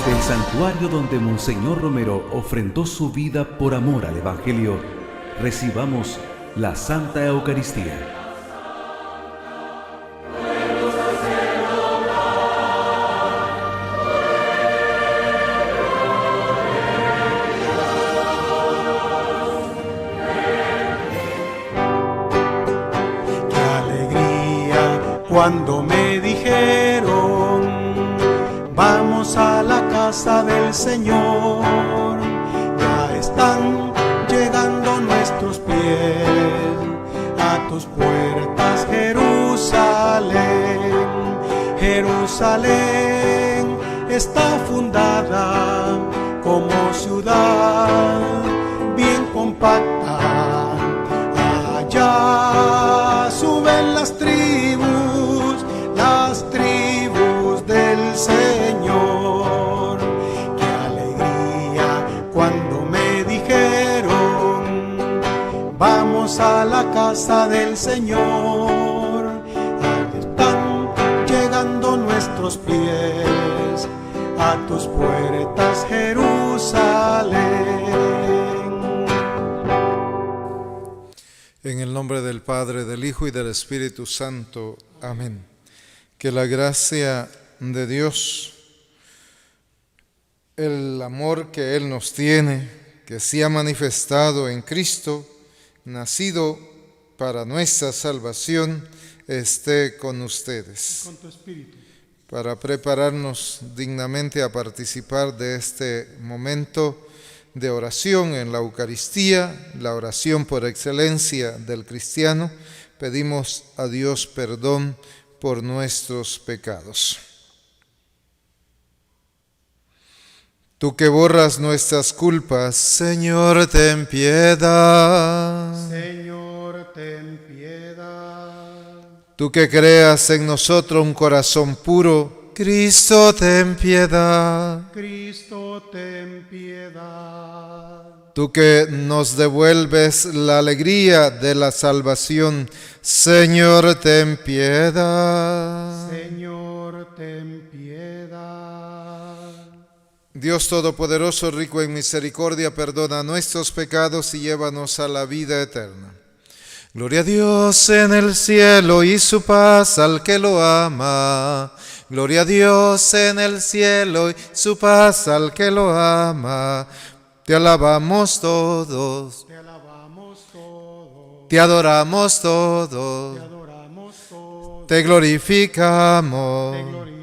Desde el santuario donde Monseñor Romero ofrendó su vida por amor al Evangelio, recibamos la Santa Eucaristía. Qué alegría cuando me dijeron: vamos a la casa del Señor. Ya están llegando nuestros pies a tus puertas, Jerusalén. Jerusalén está fundada como ciudad bien compacta. Allá suben las tribus del Señor. Qué alegría cuando me dijeron: vamos a la casa del Señor. Allí están llegando nuestros pies a tus puertas, Jerusalén. En el nombre del Padre, del Hijo y del Espíritu Santo. Amén. Que la gracia de Dios, el amor que Él nos tiene, que se ha manifestado en Cristo, nacido para nuestra salvación, esté con ustedes. Con tu espíritu. Para prepararnos dignamente a participar de este momento de oración en la Eucaristía, la oración por excelencia del cristiano, pedimos a Dios perdón por nuestros pecados. Tú que borras nuestras culpas, Señor, ten piedad. Señor, ten piedad. Tú que creas en nosotros un corazón puro, Cristo, ten piedad. Cristo, ten piedad. Tú que nos devuelves la alegría de la salvación, Señor, ten piedad. Señor, ten piedad. Dios Todopoderoso, rico en misericordia, perdona nuestros pecados y llévanos a la vida eterna. Gloria a Dios en el cielo y su paz al que lo ama. Gloria a Dios en el cielo y su paz al que lo ama. Te alabamos todos. Te alabamos todos. Te adoramos todos. Te adoramos todos. Te glorificamos. Te glorificamos.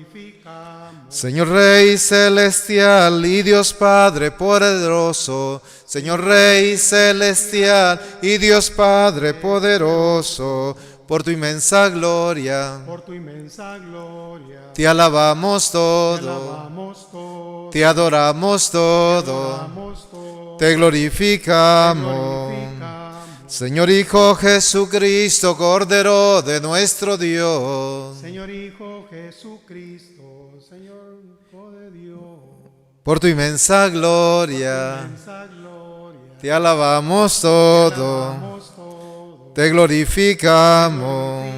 Señor Rey celestial y Dios Padre poderoso, Señor Rey celestial y Dios Padre poderoso, por tu inmensa gloria, Por tu inmensa gloria. te alabamos Te todo, alabamos todos. te adoramos Te todo, adoramos todos. te glorificamos. Te glorificamos. Señor Hijo Jesucristo, Cordero de nuestro Dios, Señor Hijo Jesucristo, Señor Hijo de Dios. por tu inmensa gloria, Inmensa gloria. te alabamos Te todo, alabamos todos. te glorificamos.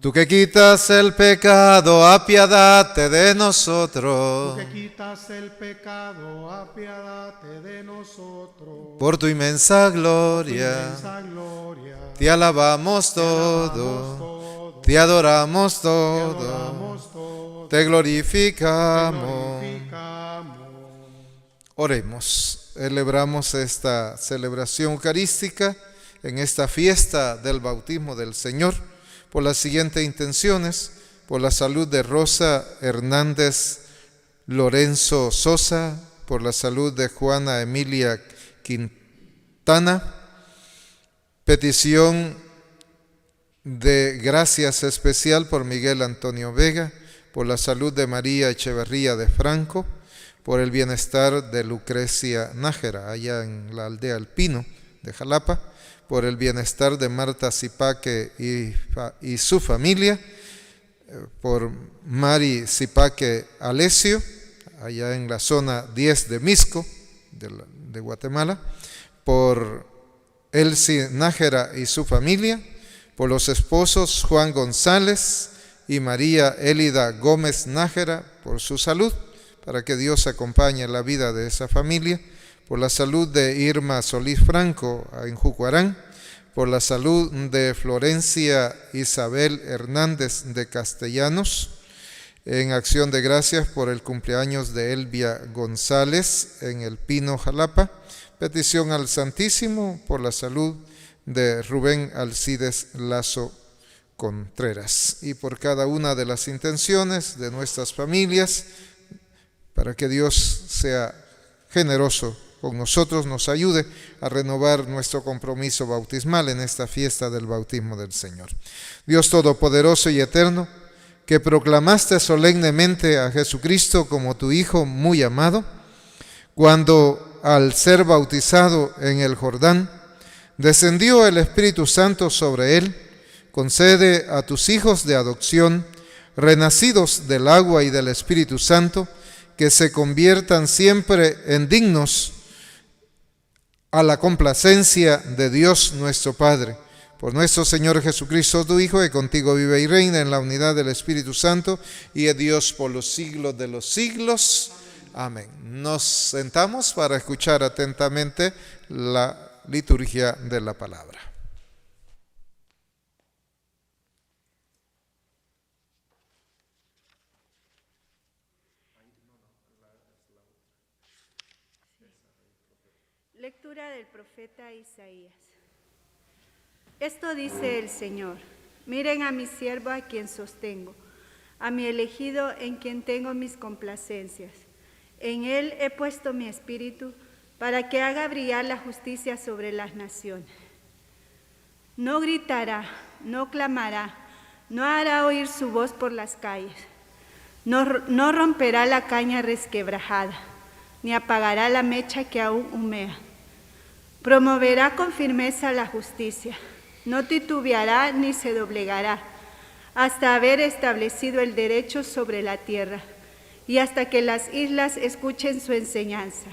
Tú que quitas el pecado, apiádate de nosotros. Tú que quitas el pecado, apiádate de nosotros. Por tu inmensa Tu gloria, inmensa gloria. te alabamos Te alabamos todo, todo. te adoramos Te todo, adoramos todo. te glorificamos. Te glorificamos. Oremos, celebramos esta celebración eucarística en esta fiesta del bautismo del Señor por las siguientes intenciones: por la salud de Rosa Hernández Lorenzo Sosa, por la salud de Juana Emilia Quintana, petición de gracias especial por Miguel Antonio Vega, por la salud de María Echeverría de Franco, por el bienestar de Lucrecia Nájera, allá en la aldea El Pino de Jalapa, por el bienestar de Marta Zipaque y su familia, por Mari Zipaque Alesio, allá en la zona 10 de Misco, de Guatemala, por Elsie Nájera y su familia, por los esposos Juan González y María Élida Gómez Nájera, por su salud, para que Dios acompañe la vida de esa familia, por la salud de Irma Solís Franco en Jucuarán, por la salud de Florencia Isabel Hernández de Castellanos, en acción de gracias por el cumpleaños de Elvia González en El Pino, Jalapa. Petición al Santísimo por la salud de Rubén Alcides Lazo Contreras. Y por cada una de las intenciones de nuestras familias, para que Dios sea generoso con nosotros, nos ayude a renovar nuestro compromiso bautismal en esta fiesta del bautismo del Señor. Dios Todopoderoso y Eterno, que proclamaste solemnemente a Jesucristo como tu Hijo muy amado, cuando al ser bautizado en el Jordán, descendió el Espíritu Santo sobre él, concede a tus hijos de adopción, renacidos del agua y del Espíritu Santo, que se conviertan siempre en dignos a la complacencia de Dios nuestro Padre. Por nuestro Señor Jesucristo, tu Hijo, que contigo vive y reina en la unidad del Espíritu Santo, y es Dios por los siglos de los siglos. Amén. Nos sentamos para escuchar atentamente la liturgia de la palabra. Lectura del profeta Isaías. Esto dice el Señor: miren a mi siervo a quien sostengo, a mi elegido en quien tengo mis complacencias. En él he puesto mi espíritu para que haga brillar la justicia sobre las naciones. No gritará, no clamará, no hará oír su voz por las calles, no romperá la caña resquebrajada, ni apagará la mecha que aún humea. Promoverá con firmeza la justicia, no titubeará ni se doblegará, hasta haber establecido el derecho sobre la tierra y hasta que las islas escuchen su enseñanza.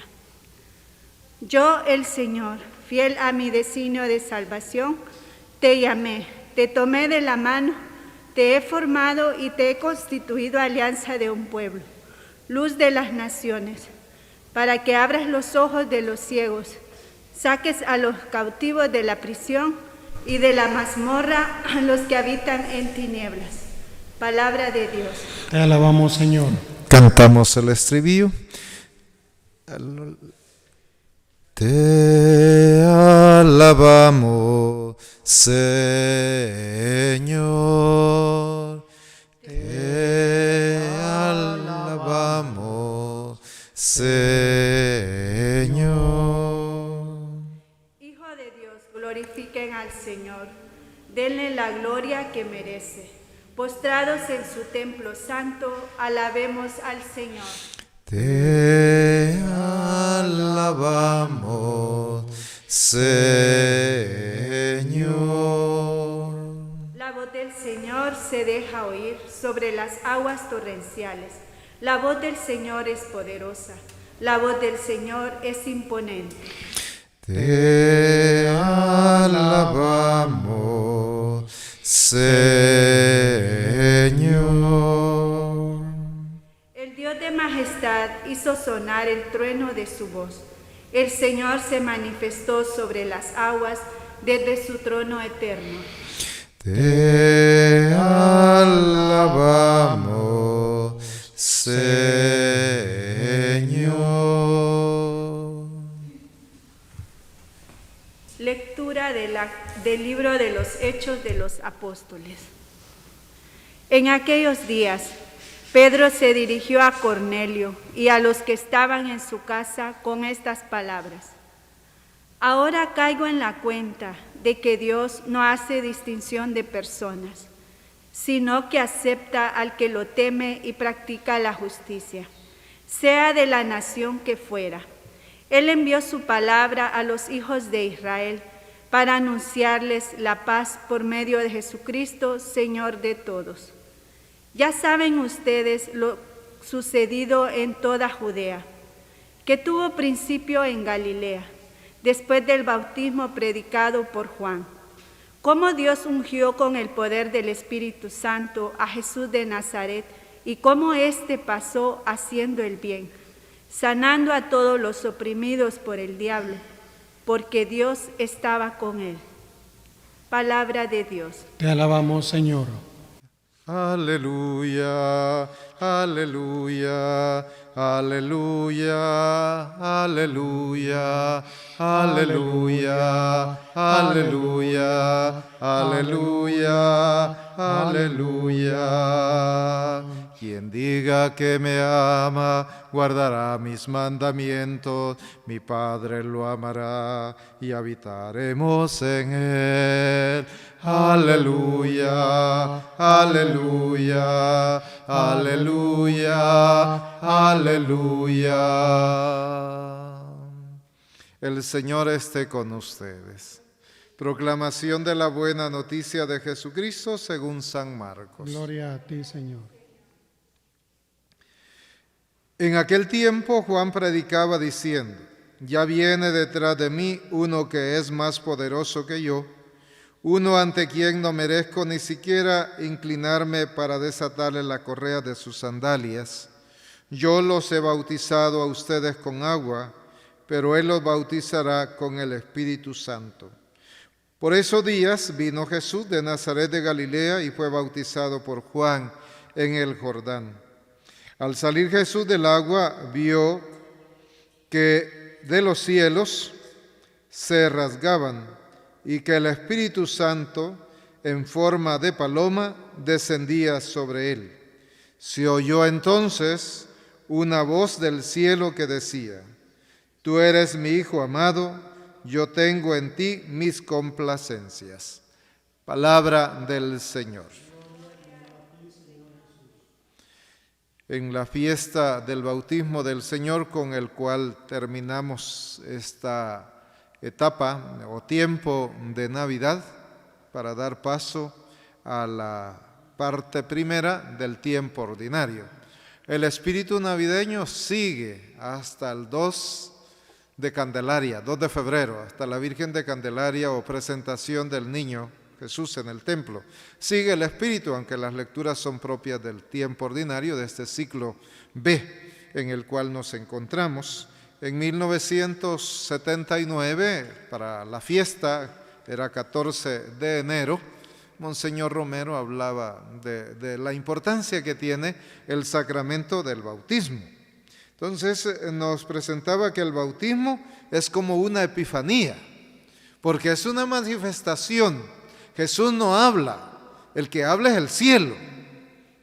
Yo, el Señor, fiel a mi designio de salvación, te llamé, te tomé de la mano, te he formado y te he constituido alianza de un pueblo, luz de las naciones, para que abras los ojos de los ciegos, saques a los cautivos de la prisión y de la mazmorra a los que habitan en tinieblas. Palabra de Dios. Te alabamos, Señor. Cantamos el estribillo. Te alabamos, Señor. Te alabamos, Señor. Hijo de Dios, glorifiquen al Señor. Denle la gloria que merece. Postrados en su templo santo, alabemos al Señor. Te alabamos, Señor. La voz del Señor se deja oír sobre las aguas torrenciales. La voz del Señor es poderosa. La voz del Señor es imponente. Te alabamos, Señor. El Dios de majestad hizo sonar el trueno de su voz. El Señor se manifestó sobre las aguas desde su trono eterno. Te alabamos, Señor. Lectura del libro de los Hechos de los Apóstoles. En aquellos días, Pedro se dirigió a Cornelio y a los que estaban en su casa con estas palabras: ahora caigo en la cuenta de que Dios no hace distinción de personas, sino que acepta al que lo teme y practica la justicia, sea de la nación que fuera. Él envió su palabra a los hijos de Israel para anunciarles la paz por medio de Jesucristo, Señor de todos. Ya saben ustedes lo sucedido en toda Judea, que tuvo principio en Galilea, después del bautismo predicado por Juan, cómo Dios ungió con el poder del Espíritu Santo a Jesús de Nazaret, y cómo éste pasó haciendo el bien, sanando a todos los oprimidos por el diablo, porque Dios estaba con él. Palabra de Dios. Te alabamos, Señor. Aleluya, aleluya, aleluya, aleluya, aleluya, aleluya, aleluya, aleluya. Quien diga que me ama, guardará mis mandamientos, mi Padre lo amará y habitaremos en él. Aleluya, aleluya, aleluya, aleluya. El Señor esté con ustedes. Proclamación de la buena noticia de Jesucristo según San Marcos. Gloria a ti, Señor. En aquel tiempo Juan predicaba diciendo: ya viene detrás de mí uno que es más poderoso que yo, uno ante quien no merezco ni siquiera inclinarme para desatarle la correa de sus sandalias. Yo los he bautizado a ustedes con agua, pero él los bautizará con el Espíritu Santo. Por esos días vino Jesús de Nazaret de Galilea y fue bautizado por Juan en el Jordán. Al salir Jesús del agua, vio que de los cielos se rasgaban y que el Espíritu Santo, en forma de paloma, descendía sobre él. Se oyó entonces una voz del cielo que decía: Tú eres mi Hijo amado, yo tengo en ti mis complacencias. Palabra del Señor. En la fiesta del bautismo del Señor, con el cual terminamos esta etapa o tiempo de Navidad, para dar paso a la parte primera del tiempo ordinario. El espíritu navideño sigue hasta el 2 de Candelaria, 2 de febrero, hasta la Virgen de Candelaria o presentación del niño Jesús en el templo. Sigue el espíritu, aunque las lecturas son propias del tiempo ordinario de este ciclo B en el cual nos encontramos. En 1979, para la fiesta, era 14 de enero, Monseñor Romero hablaba de la importancia que tiene el sacramento del bautismo. Entonces nos presentaba que el bautismo es como una epifanía, porque es una manifestación. Jesús no habla, el que habla es el cielo.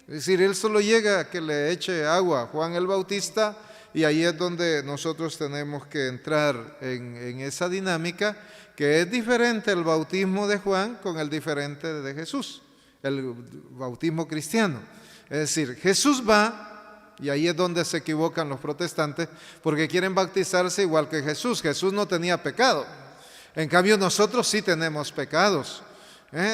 Es decir, Él solo llega a que le eche agua a Juan el Bautista, y ahí es donde nosotros tenemos que entrar en esa dinámica, que es diferente el bautismo de Juan con el diferente de Jesús, el bautismo cristiano. Es decir, Jesús va, y ahí es donde se equivocan los protestantes, porque quieren bautizarse igual que Jesús. Jesús no tenía pecado, en cambio nosotros sí tenemos pecados.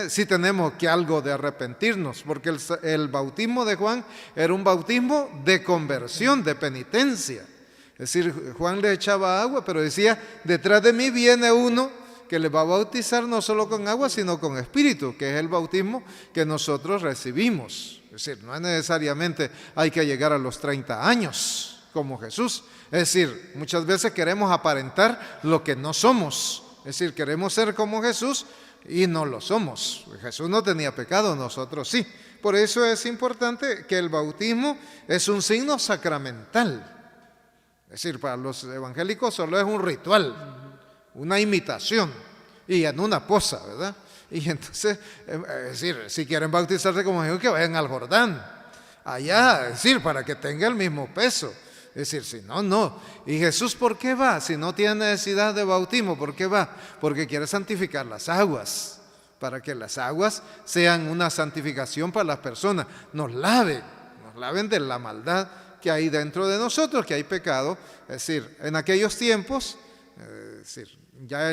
Sí tenemos que algo de arrepentirnos, porque el bautismo de Juan era un bautismo de conversión, de penitencia. Es decir, Juan le echaba agua, pero decía: detrás de mí viene uno que le va a bautizar no solo con agua, sino con espíritu, que es el bautismo que nosotros recibimos. Es decir, no es necesariamente hay que llegar a los 30 años como Jesús. Es decir, muchas veces queremos aparentar lo que no somos. Es decir, queremos ser como Jesús y no lo somos. Jesús no tenía pecado, nosotros sí. Por eso es importante que el bautismo es un signo sacramental. Es decir, para los evangélicos solo es un ritual, una imitación, y en una poza, ¿verdad? Y entonces, es decir, si quieren bautizarse como Jesús, que vayan al Jordán, allá, es decir, para que tenga el mismo peso. Es decir, si no, no. ¿Y Jesús por qué va? Si no tiene necesidad de bautismo, ¿por qué va? Porque quiere santificar las aguas, para que las aguas sean una santificación para las personas, nos laven de la maldad que hay dentro de nosotros, que hay pecado. Es decir, en aquellos tiempos, es decir, ya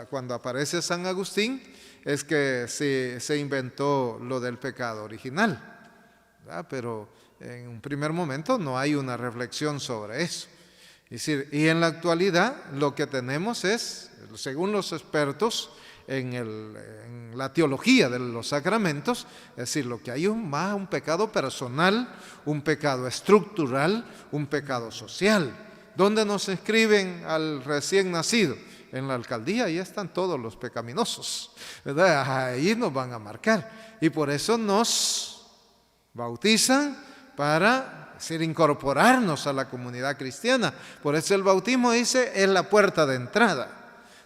cuando aparece San Agustín, es que se inventó lo del pecado original, ¿verdad? Pero en un primer momento no hay una reflexión sobre eso. Es decir, y en la actualidad lo que tenemos es, según los expertos, en la teología de los sacramentos, es decir, lo que hay es más un pecado personal, un pecado estructural, un pecado social. ¿Dónde nos inscriben al recién nacido? En la alcaldía, ahí están todos los pecaminosos, ¿verdad? Ahí nos van a marcar. Y por eso nos bautizan para incorporarnos a la comunidad cristiana. Por eso el bautismo, dice, es la puerta de entrada.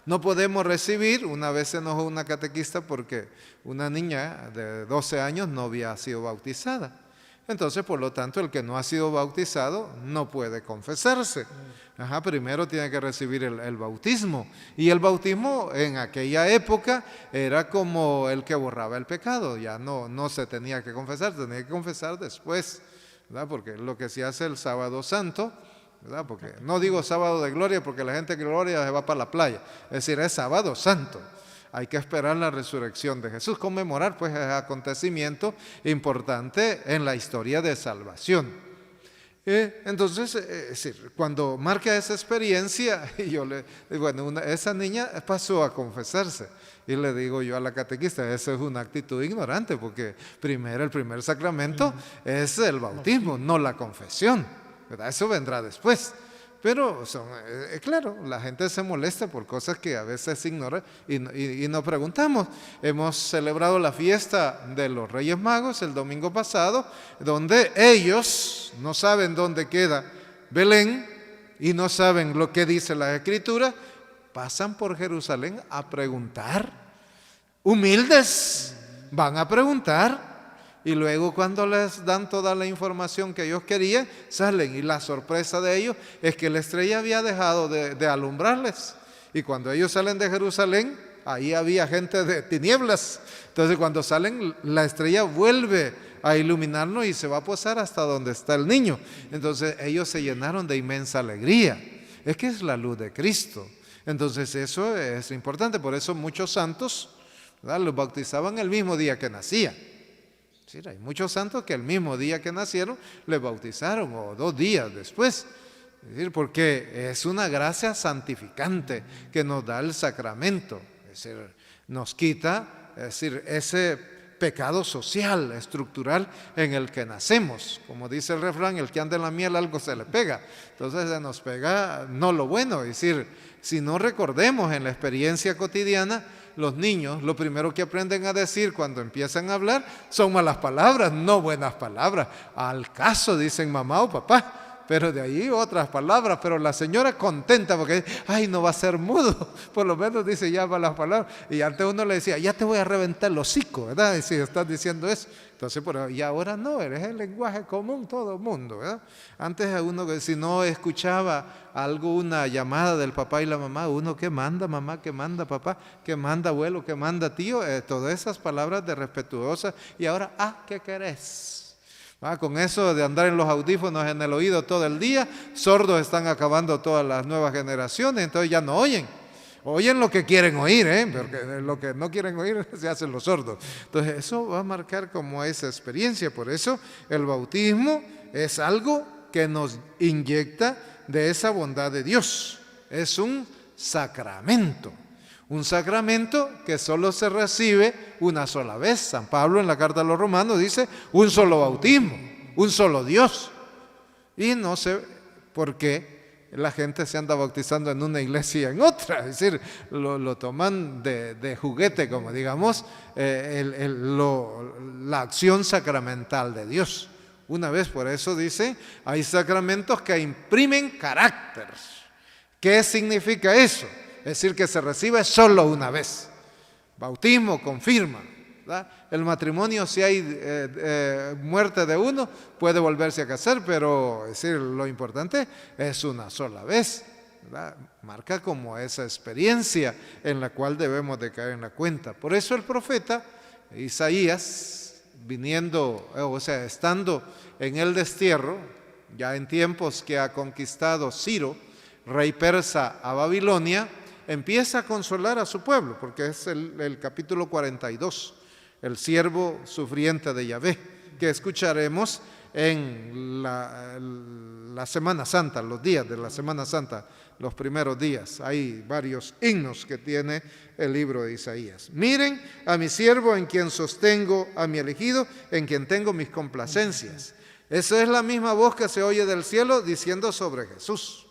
No podemos recibir, una vez se enojó una catequista porque una niña de 12 años no había sido bautizada. Entonces, por lo tanto, el que no ha sido bautizado no puede confesarse. Primero tiene que recibir el bautismo. Y el bautismo en aquella época era como el que borraba el pecado. Ya no se tenía que confesar, tenía que confesar después, ¿verdad? Porque es lo que se hace el sábado santo, ¿verdad? Porque no digo sábado de gloria porque la gente de gloria se va para la playa. Es decir, es sábado santo. Hay que esperar la resurrección de Jesús, conmemorar pues ese acontecimiento importante en la historia de salvación. Entonces, es decir, cuando marca esa experiencia, esa niña pasó a confesarse. Y le digo yo a la catequista, esa es una actitud ignorante, porque el primer sacramento es el bautismo, no la confesión, ¿verdad? Eso vendrá después. Pero, claro, la gente se molesta por cosas que a veces ignora y no preguntamos. Hemos celebrado la fiesta de los Reyes Magos el domingo pasado, donde ellos no saben dónde queda Belén y no saben lo que dice la Escritura, pasan por Jerusalén a preguntar. Humildes, van a preguntar. Y luego cuando les dan toda la información que ellos querían, salen y la sorpresa de ellos es que la estrella había dejado de alumbrarles. Y cuando ellos salen de Jerusalén, ahí había gente de tinieblas. Entonces cuando salen, la estrella vuelve a iluminarnos y se va a posar hasta donde está el niño. Entonces ellos se llenaron de inmensa alegría. Es que es la luz de Cristo. Entonces eso es importante. Por eso muchos santos, ¿verdad?, los bautizaban el mismo día que nacían. Sí, hay muchos santos que el mismo día que nacieron les bautizaron o 2 días después. Es decir, porque es una gracia santificante que nos da el sacramento. Es decir, nos quita, es decir, ese pecado social, estructural en el que nacemos. Como dice el refrán, el que anda en la miel algo se le pega. Entonces se nos pega no lo bueno. Es decir, si no recordemos en la experiencia cotidiana, los niños lo primero que aprenden a decir cuando empiezan a hablar son malas palabras, no buenas palabras. Al caso dicen mamá o papá, pero de ahí otras palabras. Pero la señora contenta porque, ay, no va a ser mudo, por lo menos dice ya malas palabras. Y antes uno le decía, ya te voy a reventar el hocico, ¿verdad? Y si estás diciendo eso. Entonces, y ahora no, eres el lenguaje común todo el mundo, ¿verdad? Antes a uno que si no escuchaba alguna llamada del papá y la mamá, uno, ¿qué manda mamá? ¿Qué manda papá? ¿Qué manda abuelo? ¿Qué manda tío? Todas esas palabras de respetuosas. Y ahora, ¿qué querés? Con eso de andar en los audífonos en el oído todo el día, sordos están acabando todas las nuevas generaciones, entonces ya no oyen. Oyen lo que quieren oír, porque lo que no quieren oír se hacen los sordos. Entonces eso va a marcar como esa experiencia. Por eso el bautismo es algo que nos inyecta de esa bondad de Dios. Es un sacramento. Un sacramento que solo se recibe una sola vez. San Pablo en la carta a los Romanos dice un solo bautismo, un solo Dios. Y no sé por qué la gente se anda bautizando en una iglesia y en otra. Es decir, lo toman de juguete, como digamos, la acción sacramental de Dios. Una vez, por eso dice, hay sacramentos que imprimen carácter. ¿Qué significa eso? Es decir, que se recibe solo una vez. Bautismo confirma, ¿verdad? El matrimonio, si hay muerte de uno, puede volverse a casar, pero es decir, lo importante es una sola vez, ¿verdad? Marca como esa experiencia en la cual debemos de caer en la cuenta. Por eso el profeta Isaías, estando en el destierro, ya en tiempos que ha conquistado Ciro, rey persa, a Babilonia, empieza a consolar a su pueblo, porque es el capítulo 42, el siervo sufriente de Yahvé, que escucharemos en la Semana Santa, los días de la Semana Santa los primeros días. Hay varios himnos que tiene el libro de Isaías. Miren a mi siervo en quien sostengo, a mi elegido en quien tengo mis complacencias. Esa es la misma voz que se oye del cielo diciendo sobre Jesús.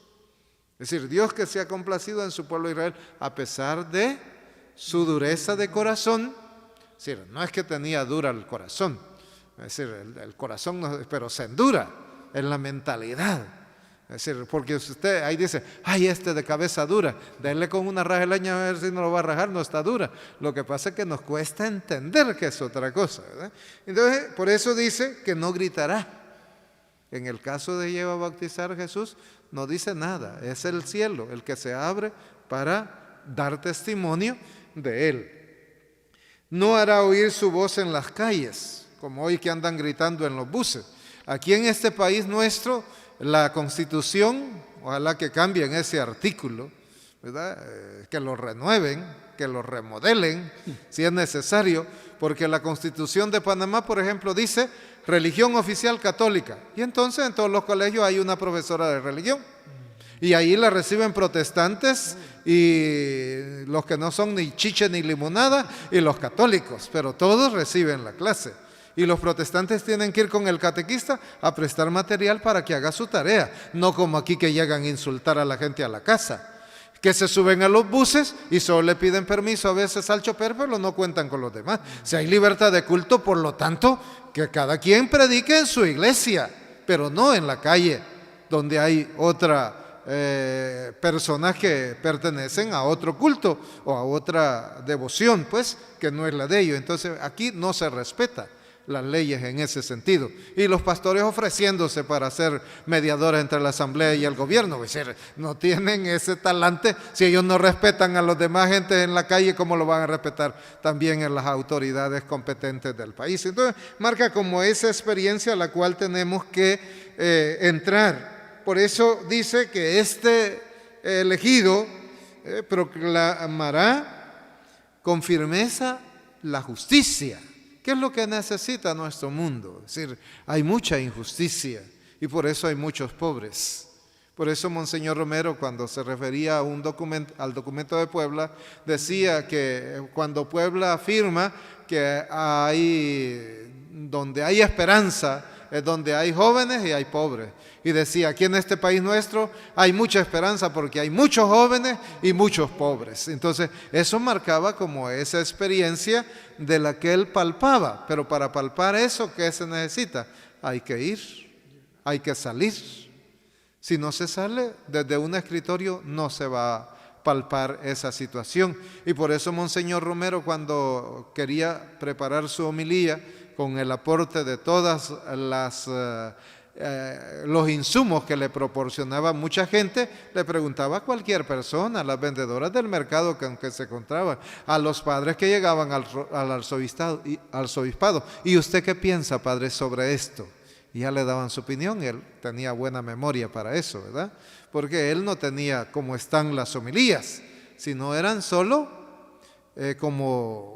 Es decir, Dios que se ha complacido en su pueblo Israel a pesar de su dureza de corazón. Es decir, no es que tenía dura el corazón, es decir, el corazón no, pero se endura en la mentalidad. Es decir, porque usted ahí dice, ay, de cabeza dura, denle con una raja de leña a ver si no lo va a rajar, no está dura. Lo que pasa es que nos cuesta entender que es otra cosa, ¿verdad? Entonces, por eso dice que no gritará. En el caso de llevar a bautizar Jesús, no dice nada, es el cielo el que se abre para dar testimonio de él. No hará oír su voz en las calles, como hoy que andan gritando en los buses. Aquí en este país nuestro, la Constitución, ojalá que cambien ese artículo, ¿verdad? Que lo renueven, que lo remodelen, si es necesario, porque la Constitución de Panamá, por ejemplo, dice religión oficial católica, y entonces en todos los colegios hay una profesora de religión, y ahí la reciben protestantes y los que no son ni chiche ni limonada, y los católicos, pero todos reciben la clase. Y los protestantes tienen que ir con el catequista a prestar material para que haga su tarea, no como aquí que llegan a insultar a la gente a la casa, que se suben a los buses y solo le piden permiso a veces al chofer, pero no cuentan con los demás. Si hay libertad de culto, por lo tanto, que cada quien predique en su iglesia, pero no en la calle, donde hay otra personas que pertenecen a otro culto o a otra devoción, pues, que no es la de ellos. Entonces, aquí no se respeta las leyes en ese sentido. Y los pastores ofreciéndose para ser mediadores entre la asamblea y el gobierno, es decir, no tienen ese talante. Si ellos no respetan a los demás gente en la calle, ¿cómo lo van a respetar también en las autoridades competentes del país? Entonces, marca como esa experiencia a la cual tenemos que entrar. Por eso dice que este elegido proclamará con firmeza la justicia. ¿Qué es lo que necesita nuestro mundo? Es decir, hay mucha injusticia y por eso hay muchos pobres. Por eso Monseñor Romero, cuando se refería a al documento de Puebla, decía que cuando Puebla afirma que donde hay esperanza es donde hay jóvenes y hay pobres. Y decía, aquí en este país nuestro hay mucha esperanza porque hay muchos jóvenes y muchos pobres. Entonces, eso marcaba como esa experiencia de la que él palpaba. Pero para palpar eso, ¿qué se necesita? Hay que ir, hay que salir. Si no se sale, desde un escritorio no se va a palpar esa situación. Y por eso Monseñor Romero, cuando quería preparar su homilía, con el aporte de todas los insumos que le proporcionaba mucha gente, le preguntaba a cualquier persona, a las vendedoras del mercado con que se encontraban, a los padres que llegaban al arzobispado, ¿y usted qué piensa, padre, sobre esto? Y ya le daban su opinión. Él tenía buena memoria para eso, ¿verdad? Porque él no tenía como están las homilías, sino eran solo como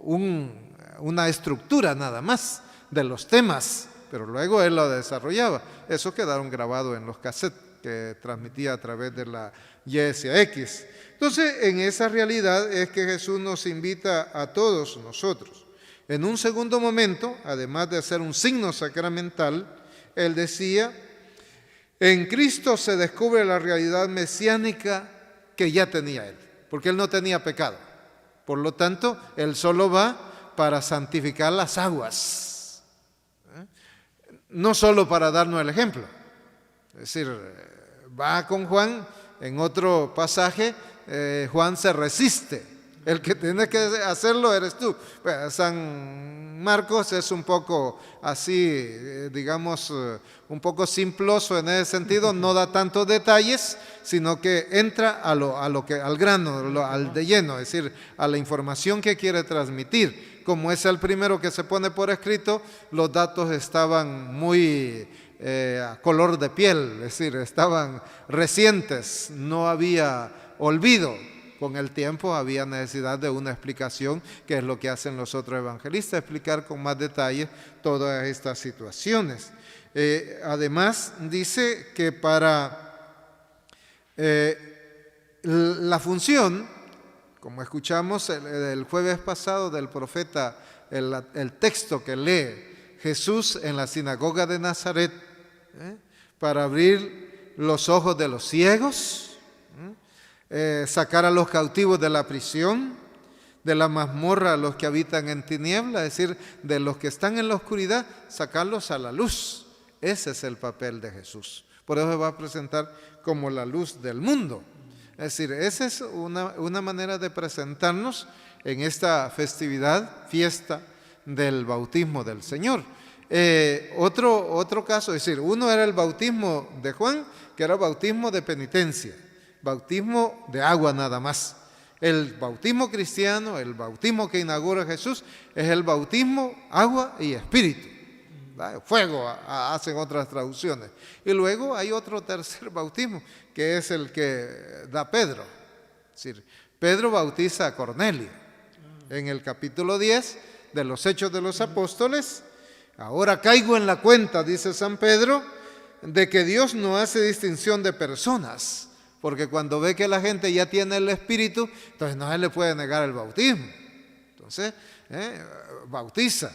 una estructura nada más de los temas, pero luego él lo desarrollaba. Eso quedaron grabados en los cassettes que transmitía a través de la YSX. Entonces, en esa realidad es que Jesús nos invita a todos nosotros. En un segundo momento, además de hacer un signo sacramental, él decía, en Cristo se descubre la realidad mesiánica que ya tenía él, porque él no tenía pecado. Por lo tanto, él solo va para santificar las aguas. No solo para darnos el ejemplo, es decir, va con Juan, en otro pasaje, Juan se resiste, el que tiene que hacerlo eres tú. San Marcos es un poco así, digamos, un poco simploso en ese sentido, no da tantos detalles, sino que entra al grano, al de lleno, es decir, a la información que quiere transmitir. Como es el primero que se pone por escrito, los datos estaban muy a color de piel, es decir, estaban recientes, no había olvido. Con el tiempo había necesidad de una explicación, que es lo que hacen los otros evangelistas, explicar con más detalle todas estas situaciones. Además, dice que para La función, como escuchamos el jueves pasado del profeta, el texto que lee Jesús en la sinagoga de Nazaret, para abrir los ojos de los ciegos, sacar a los cautivos de la prisión, de la mazmorra a los que habitan en tiniebla, es decir, de los que están en la oscuridad, sacarlos a la luz. Ese es el papel de Jesús. Por eso se va a presentar como la luz del mundo. Es decir, esa es una manera de presentarnos en esta festividad, fiesta del bautismo del Señor. Otro caso, es decir, uno era el bautismo de Juan, que era bautismo de penitencia, bautismo de agua nada más. El bautismo cristiano, el bautismo que inaugura Jesús, es el bautismo agua y espíritu. Fuego hacen otras traducciones. Y luego hay otro tercer bautismo, que es el que da Pedro. Es decir, Pedro bautiza a Cornelio. En el capítulo 10 de los Hechos de los Apóstoles, ahora caigo en la cuenta, dice San Pedro, de que Dios no hace distinción de personas, porque cuando ve que la gente ya tiene el Espíritu, entonces no se le puede negar el bautismo. Entonces, bautiza.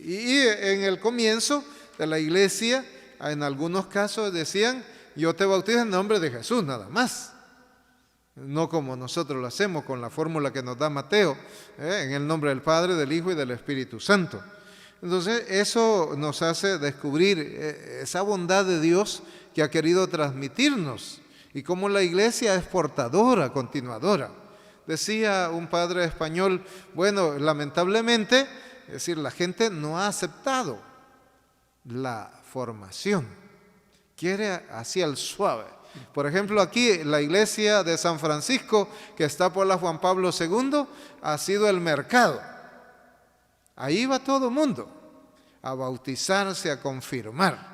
Y en el comienzo de la iglesia, en algunos casos decían, yo te bautizo en nombre de Jesús, nada más. No como nosotros lo hacemos con la fórmula que nos da Mateo, en el nombre del Padre, del Hijo y del Espíritu Santo. Entonces, eso nos hace descubrir esa bondad de Dios que ha querido transmitirnos y cómo la iglesia es portadora, continuadora. Decía un padre español, bueno, lamentablemente, es decir, la gente no ha aceptado la formación, quiere así al suave. Por ejemplo, aquí la iglesia de San Francisco, que está por la Juan Pablo II, ha sido el mercado. Ahí va todo el mundo a bautizarse, a confirmar.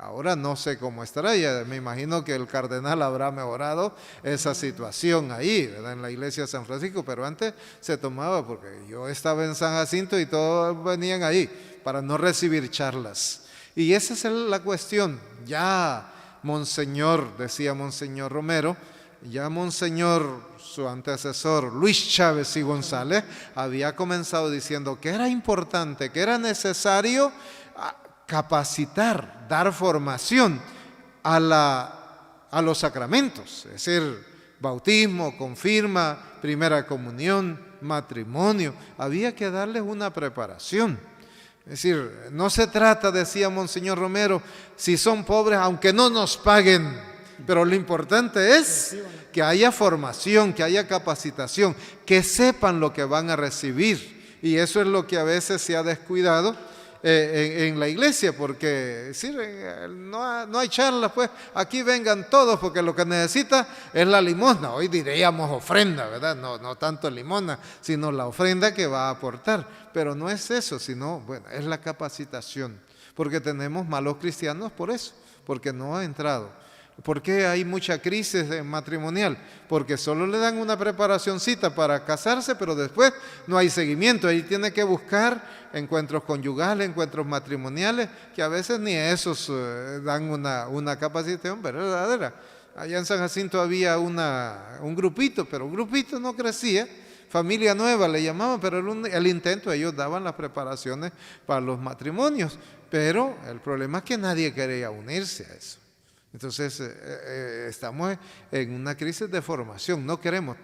Ahora no sé cómo estará, ya me imagino que el cardenal habrá mejorado esa situación ahí, ¿verdad? En la iglesia de San Francisco, pero antes se tomaba, porque yo estaba en San Jacinto y todos venían ahí para no recibir charlas. Y esa es la cuestión. Ya Monseñor, decía Monseñor Romero, ya Monseñor, su antecesor Luis Chávez y González, había comenzado diciendo que era importante, que era necesario capacitar, dar formación a los sacramentos, es decir, bautismo, confirma, primera comunión, matrimonio. Había que darles una preparación. Es decir, no se trata, decía Monseñor Romero, si son pobres, aunque no nos paguen, pero lo importante es que haya formación, que haya capacitación, que sepan lo que van a recibir. Y eso es lo que a veces se ha descuidado en la iglesia, porque es decir, no hay charlas, pues aquí vengan todos, porque lo que necesita es la limosna. Hoy diríamos ofrenda, ¿verdad? No tanto limosna, sino la ofrenda que va a aportar. Pero no es eso, sino, bueno, es la capacitación, porque tenemos malos cristianos por eso, porque no ha entrado. ¿Por qué hay mucha crisis matrimonial? Porque solo le dan una preparacioncita para casarse, pero después no hay seguimiento. Ahí tiene que buscar encuentros conyugales, encuentros matrimoniales, que a veces ni esos dan una capacitación verdadera. Allá en San Jacinto había un grupito, pero un grupito no crecía. Familia nueva le llamaban, pero el intento, ellos daban las preparaciones para los matrimonios. Pero el problema es que nadie quería unirse a eso. Entonces estamos en una crisis de formación, no queremos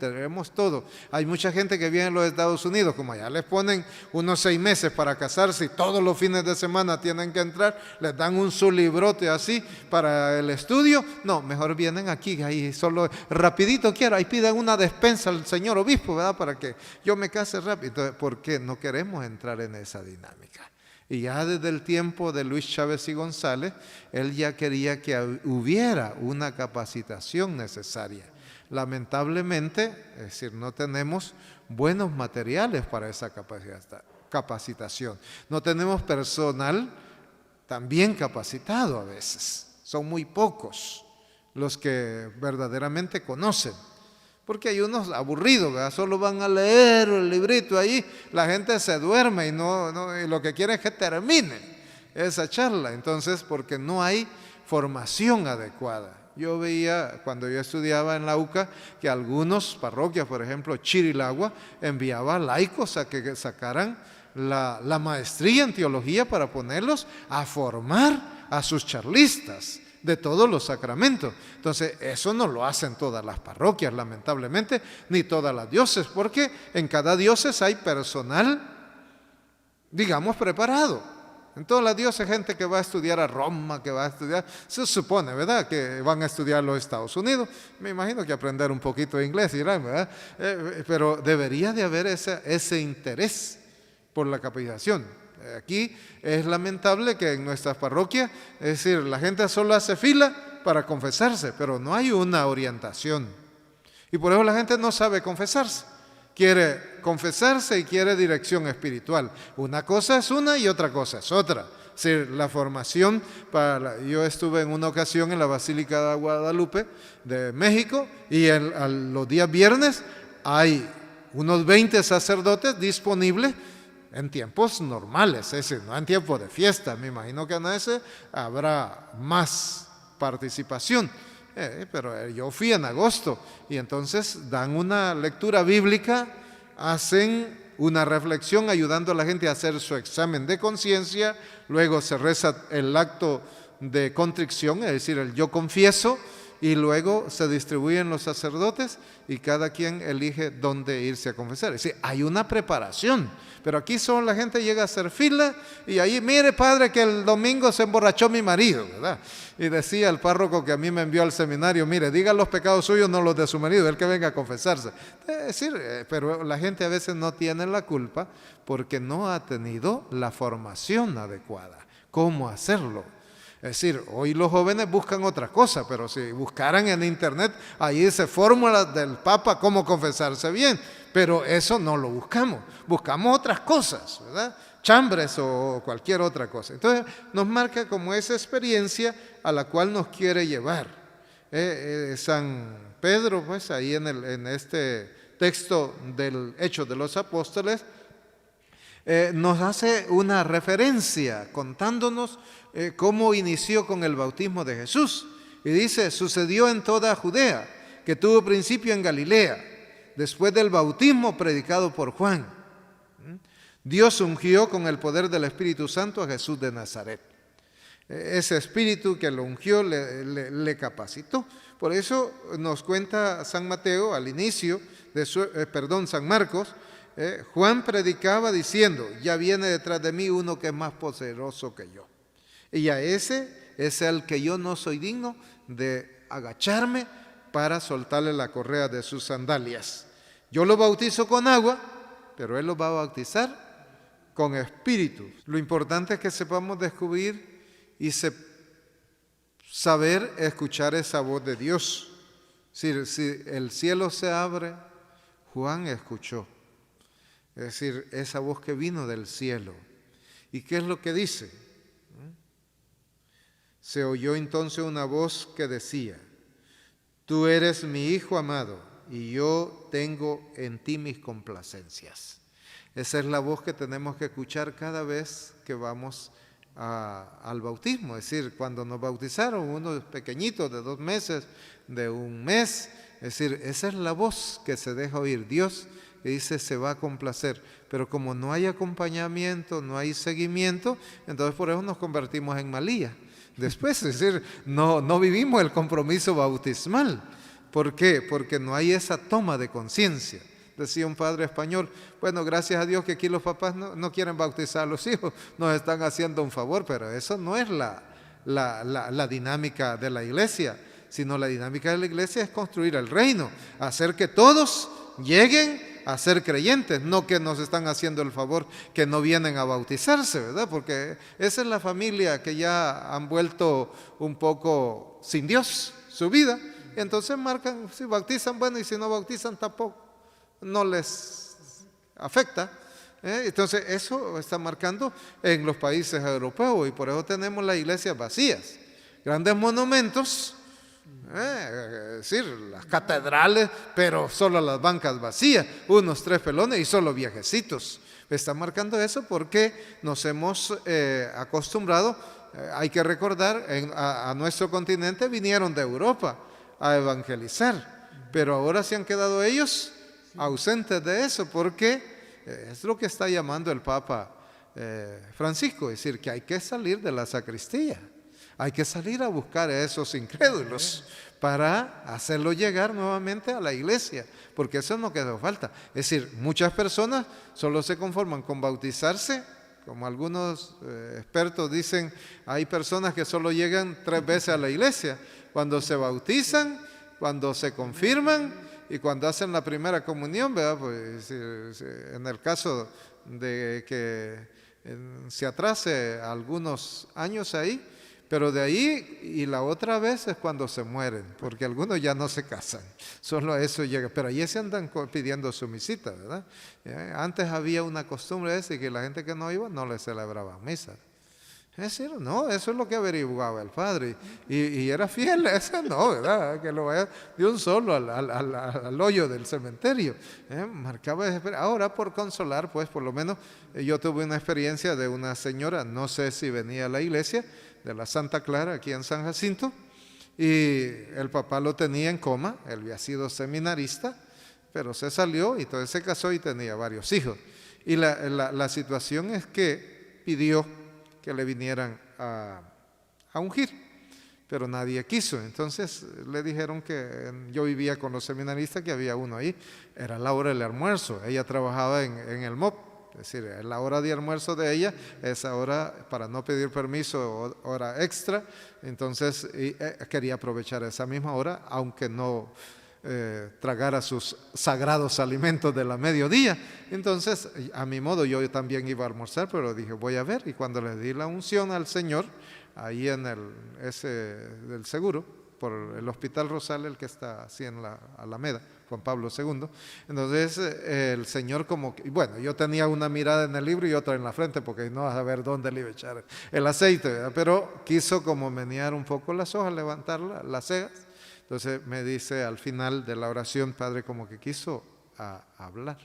todo. Hay mucha gente que viene a los Estados Unidos, como allá les ponen unos 6 meses para casarse y todos los fines de semana tienen que entrar, les dan un su librote así para el estudio. No, mejor vienen aquí, ahí solo rapidito quiero, ahí pidan una despensa al señor obispo, ¿verdad? Para que yo me case rápido. Entonces, ¿por qué no queremos entrar en esa dinámica? Y ya desde el tiempo de Luis Chávez y González, él ya quería que hubiera una capacitación necesaria. Lamentablemente, es decir, no tenemos buenos materiales para esa capacitación. No tenemos personal tan bien capacitado a veces. Son muy pocos los que verdaderamente conocen. Porque hay unos aburridos, ¿verdad? Solo van a leer el librito ahí, la gente se duerme y lo que quieren es que termine esa charla. Entonces, porque no hay formación adecuada. Yo veía cuando yo estudiaba en la UCA que algunas parroquias, por ejemplo Chirilagua, enviaba laicos a que sacaran la maestría en teología para ponerlos a formar a sus charlistas de todos los sacramentos. Entonces, eso no lo hacen todas las parroquias, lamentablemente, ni todas las diócesis, porque en cada diócesis hay personal, digamos, preparado. En todas las diócesis, gente que va a estudiar a Roma, que va a estudiar, se supone, ¿verdad?, que van a estudiar los Estados Unidos. Me imagino que aprender un poquito de inglés, ¿verdad? Pero debería de haber ese interés por la capacitación. Aquí es lamentable que en nuestras parroquias, es decir, la gente solo hace fila para confesarse, pero no hay una orientación. Y por eso la gente no sabe confesarse. Quiere confesarse y quiere dirección espiritual. Una cosa es una y otra cosa es otra. Es decir, la formación yo estuve en una ocasión en la Basílica de Guadalupe de México y los días viernes hay unos 20 sacerdotes disponibles en tiempos normales, es decir, no en tiempos de fiesta. Me imagino que en ese habrá más participación. Pero yo fui en agosto y entonces dan una lectura bíblica, hacen una reflexión ayudando a la gente a hacer su examen de conciencia, luego se reza el acto de contrición, es decir, el yo confieso, y luego se distribuyen los sacerdotes y cada quien elige dónde irse a confesar. Es decir, hay una preparación, pero aquí solo la gente llega a hacer fila y ahí, mire padre que el domingo se emborrachó mi marido, ¿verdad? Y decía el párroco que a mí me envió al seminario, mire, diga los pecados suyos, no los de su marido, él que venga a confesarse. Es decir, pero la gente a veces no tiene la culpa porque no ha tenido la formación adecuada. ¿Cómo hacerlo? Es decir, hoy los jóvenes buscan otra cosa, pero si buscaran en internet, ahí dice fórmulas del Papa, cómo confesarse bien, pero eso no lo buscamos, buscamos otras cosas, ¿verdad? Chambres o cualquier otra cosa. Entonces nos marca como esa experiencia a la cual nos quiere llevar. San Pedro, pues ahí en este texto del Hechos de los Apóstoles, nos hace una referencia contándonos cómo inició con el bautismo de Jesús. Y dice, sucedió en toda Judea, que tuvo principio en Galilea, después del bautismo predicado por Juan. Dios ungió con el poder del Espíritu Santo a Jesús de Nazaret. Ese Espíritu que lo ungió le capacitó. Por eso nos cuenta San Mateo al inicio, San Marcos, Juan predicaba diciendo, ya viene detrás de mí uno que es más poderoso que yo. Y a ese es el que yo no soy digno de agacharme para soltarle la correa de sus sandalias. Yo lo bautizo con agua, pero él lo va a bautizar con espíritu. Lo importante es que sepamos descubrir y saber escuchar esa voz de Dios. Si el cielo se abre, Juan escuchó. Es decir, esa voz que vino del cielo. ¿Y qué es lo que dice? Se oyó entonces una voz que decía, tú eres mi Hijo amado, y yo tengo en ti mis complacencias. Esa es la voz que tenemos que escuchar cada vez que vamos al bautismo. Es decir, cuando nos bautizaron, unos pequeñitos de 2 meses, de 1 mes, es decir, esa es la voz que se deja oír. Dios que dice se va a complacer, pero como no hay acompañamiento, no hay seguimiento, entonces por eso nos convertimos en malía. Después, es decir, no vivimos el compromiso bautismal. ¿Por qué? Porque no hay esa toma de conciencia. Decía un padre español, bueno, gracias a Dios que aquí los papás no quieren bautizar a los hijos, nos están haciendo un favor, pero eso no es la dinámica de la iglesia, sino la dinámica de la iglesia es construir el reino, hacer que todos lleguen a ser creyentes, no que nos están haciendo el favor que no vienen a bautizarse, ¿verdad? Porque esa es la familia que ya han vuelto un poco sin Dios su vida, y entonces marcan, si bautizan, bueno, y si no bautizan tampoco, no les afecta. Entonces eso está marcando en los países europeos y por eso tenemos las iglesias vacías, grandes monumentos, es decir, las catedrales, pero solo las bancas vacías, unos 3 pelones y solo viejecitos. Está marcando eso porque nos hemos acostumbrado hay que recordar, a nuestro continente vinieron de Europa a evangelizar, pero ahora se han quedado ellos ausentes de eso, porque es lo que está llamando el Papa Francisco, es decir, que hay que salir de la sacristía, hay que salir a buscar a esos incrédulos para hacerlo llegar nuevamente a la iglesia, porque eso es lo que hace falta. Es decir, muchas personas solo se conforman con bautizarse, como algunos expertos dicen, hay personas que solo llegan 3 veces a la iglesia, cuando se bautizan, cuando se confirman y cuando hacen la primera comunión, ¿verdad? Pues, en el caso de que se atrase algunos años ahí, pero de ahí y la otra vez es cuando se mueren, porque algunos ya no se casan, solo a eso llega, pero ahí se andan pidiendo su misita, ¿verdad? Antes había una costumbre esa que la gente que no iba no le celebraba misa. Es decir, no, eso es lo que averiguaba el padre, y era fiel, ese no, ¿verdad? Que lo vaya de un solo al hoyo del cementerio. Marcaba desesperación. Ahora, por consolar, pues por lo menos yo tuve una experiencia de una señora, no sé si venía a la iglesia, de la Santa Clara, aquí en San Jacinto, y el papá lo tenía en coma, él había sido seminarista, pero se salió y entonces se casó y tenía varios hijos. Y la situación es que pidió que le vinieran a ungir, pero nadie quiso. Entonces le dijeron que yo vivía con los seminaristas, que había uno ahí, era la hora del almuerzo, ella trabajaba en el MOP, es decir, la hora de almuerzo de ella, esa hora para no pedir permiso, hora extra, entonces quería aprovechar esa misma hora, aunque no tragara sus sagrados alimentos de la mediodía. Entonces, a mi modo, yo también iba a almorzar, pero dije, voy a ver, y cuando le di la unción al Señor, ahí en del seguro, por el Hospital Rosal, el que está así en la Alameda, Juan Pablo II. Entonces el Señor como que, bueno, yo tenía una mirada en el libro y otra en la frente, porque no vas a ver dónde le iba a echar el aceite, ¿verdad? Pero quiso como menear un poco las hojas, levantar las cejas. Entonces me dice al final de la oración, Padre, como que quiso hablar.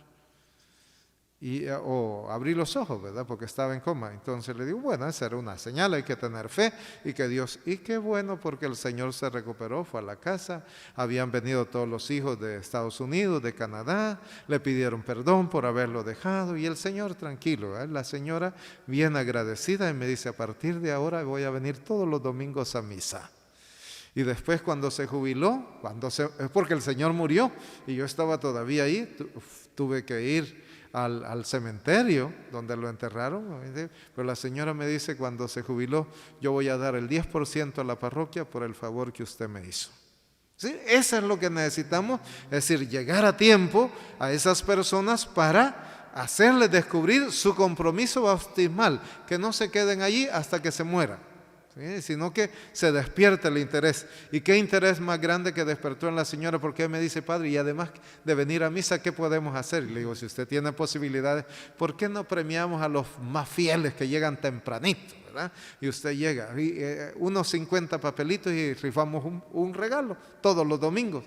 O abrí los ojos, ¿verdad? Porque estaba en coma. Entonces le digo, bueno, esa era una señal, hay que tener fe, y que Dios, y qué bueno, porque el Señor se recuperó, fue a la casa, habían venido todos los hijos de Estados Unidos, de Canadá, le pidieron perdón por haberlo dejado, y el Señor tranquilo, la señora bien agradecida, y me dice, a partir de ahora voy a venir todos los domingos a misa. Y después cuando se jubiló, es porque el Señor murió, y yo estaba todavía ahí, tuve que ir al cementerio donde lo enterraron, pero la señora me dice, cuando se jubiló, yo voy a dar el 10% a la parroquia por el favor que usted me hizo. ¿Sí? Eso es lo que necesitamos, es decir, llegar a tiempo a esas personas para hacerles descubrir su compromiso bautismal, que no se queden allí hasta que se mueran, ¿sí? Sino que se despierte el interés. ¿Y qué interés más grande que despertó en la señora? Porque me dice, Padre, y además de venir a misa, ¿qué podemos hacer? Y le digo, si usted tiene posibilidades, ¿por qué no premiamos a los más fieles que llegan tempranito, ¿verdad? Y usted llega, unos 50 papelitos y rifamos un regalo todos los domingos.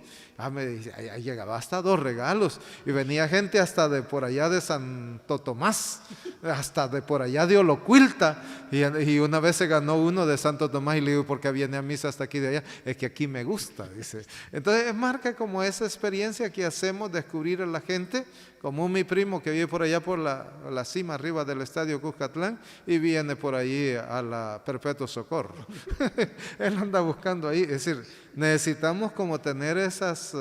Me dice, ahí llegaba hasta 2 regalos, y venía gente hasta de por allá de Santo Tomás, hasta de por allá de Olocuilta, y una vez se ganó uno de Santo Tomás, y le digo, ¿por qué viene a misa hasta aquí de allá? Es que aquí me gusta, dice. Entonces marca como esa experiencia que hacemos, descubrir a la gente, como mi primo que vive por allá por la cima arriba del Estadio Cuscatlán, y viene por allí a la Perpetuo Socorro. Él anda buscando ahí, es decir, necesitamos como tener esas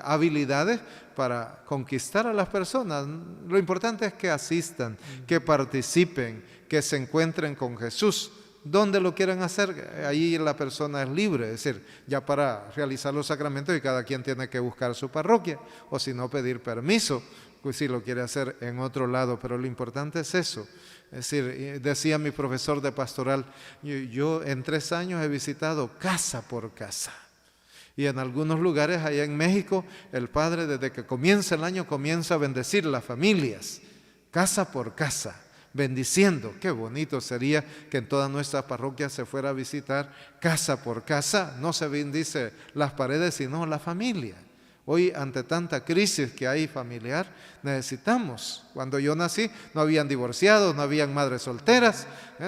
habilidades para conquistar a las personas. Lo importante es que asistan, que participen, que se encuentren con Jesús. Donde lo quieran hacer, ahí la persona es libre, es decir, ya para realizar los sacramentos, y cada quien tiene que buscar su parroquia, o si no pedir permiso, pues si lo quiere hacer en otro lado, pero lo importante es eso. Es decir, decía mi profesor de pastoral, yo en 3 años he visitado casa por casa. Y en algunos lugares allá en México, el padre desde que comienza el año comienza a bendecir las familias, casa por casa, bendiciendo. Qué bonito sería que en todas nuestras parroquias se fuera a visitar casa por casa. No se bendice las paredes, sino la familia. Hoy, ante tanta crisis que hay familiar, necesitamos. Cuando yo nací, no habían divorciados, no habían madres solteras.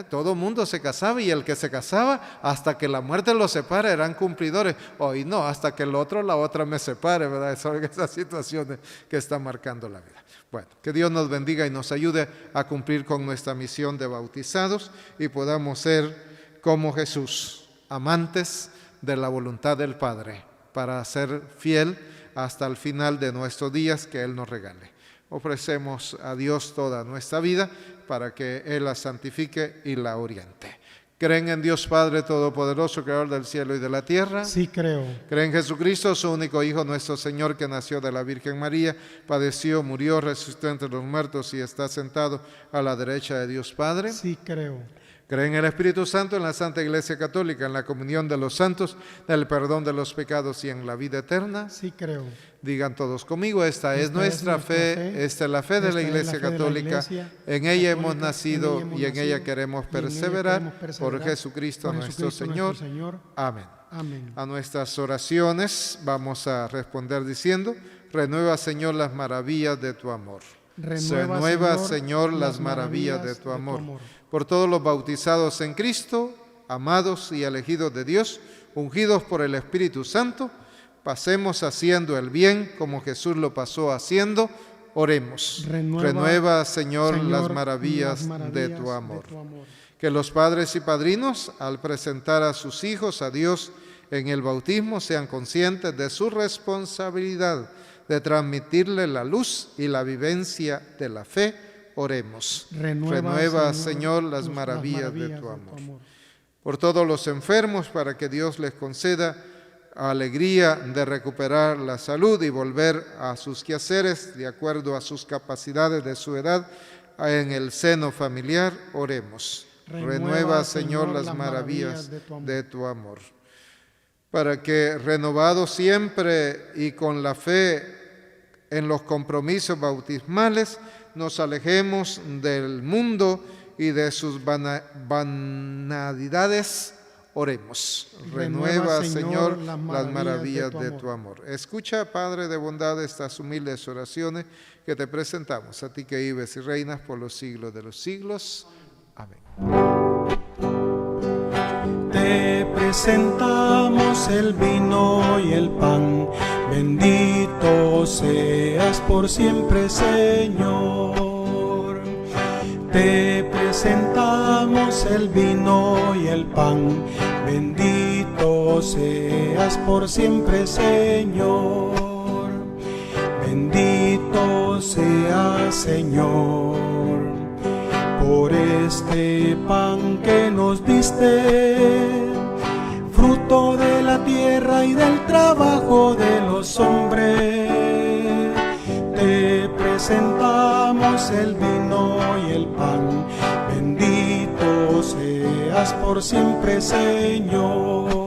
Todo el mundo se casaba, y el que se casaba, hasta que la muerte los separe, eran cumplidores. Hoy no, hasta que la otra me separe, ¿verdad? Son esas situaciones que están marcando la vida. Bueno, que Dios nos bendiga y nos ayude a cumplir con nuestra misión de bautizados y podamos ser como Jesús, amantes de la voluntad del Padre, para ser fiel hasta el final de nuestros días que Él nos regale. Ofrecemos a Dios toda nuestra vida para que Él la santifique y la oriente. ¿Creen en Dios Padre Todopoderoso, Creador del cielo y de la tierra? Sí creo. ¿Creen en Jesucristo, su único Hijo, nuestro Señor, que nació de la Virgen María, padeció, murió, resucitó entre los muertos y está sentado a la derecha de Dios Padre? Sí creo. ¿Creen en el Espíritu Santo, en la Santa Iglesia Católica, en la comunión de los santos, en el perdón de los pecados y en la vida eterna? Sí creo. Digan todos conmigo, esta es nuestra fe, esta es la fe de la Iglesia Católica, en ella hemos nacido y en ella queremos perseverar, por Jesucristo nuestro Señor. Amén. Amén. A nuestras oraciones vamos a responder diciendo: renueva, Señor, las maravillas de tu amor. Renueva, Señor, las maravillas de tu amor. Por todos los bautizados en Cristo, amados y elegidos de Dios, ungidos por el Espíritu Santo, pasemos haciendo el bien como Jesús lo pasó haciendo. Oremos. Renueva, Señor, las maravillas de tu amor. Que los padres y padrinos, al presentar a sus hijos a Dios en el bautismo, sean conscientes de su responsabilidad de transmitirle la luz y la vivencia de la fe. Oremos. Renueva, Señor, las maravillas de tu amor. Por todos los enfermos, para que Dios les conceda alegría de recuperar la salud y volver a sus quehaceres de acuerdo a sus capacidades de su edad en el seno familiar. Oremos. Renueva, Señor, las maravillas de tu amor. Para que, renovados siempre y con la fe en los compromisos bautismales, nos alejemos del mundo y de sus vanidades. Oremos. Renueva, Señor, las maravillas de tu amor. Escucha, Padre de bondad, estas humildes oraciones que te presentamos, a ti que vives y reinas por los siglos de los siglos. Amén. Te presentamos el vino y el pan, bendito seas por siempre, Señor. Te presentamos el vino y el pan, bendito seas por siempre, Señor. Bendito seas, Señor, por este pan que nos diste, fruto de la tierra y del trabajo de los hombres. Te presentamos el vino y el pan, bendito seas por siempre, Señor.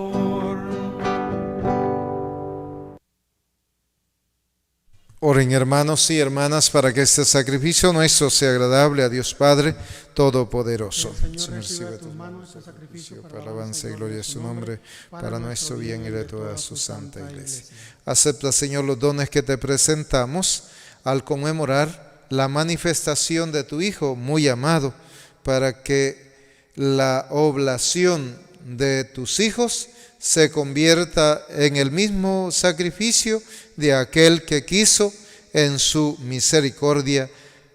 Oren, hermanos y hermanas, para que este sacrificio nuestro sea agradable a Dios Padre Todopoderoso. Señor, recibe de tus manos este sacrificio para alabanza y gloria de su nombre, para nuestro bien y de toda su santa Iglesia. Acepta, Señor, los dones que te presentamos al conmemorar la manifestación de tu Hijo muy amado, para que la oblación de tus hijos se convierta en el mismo sacrificio de aquel que quiso en su misericordia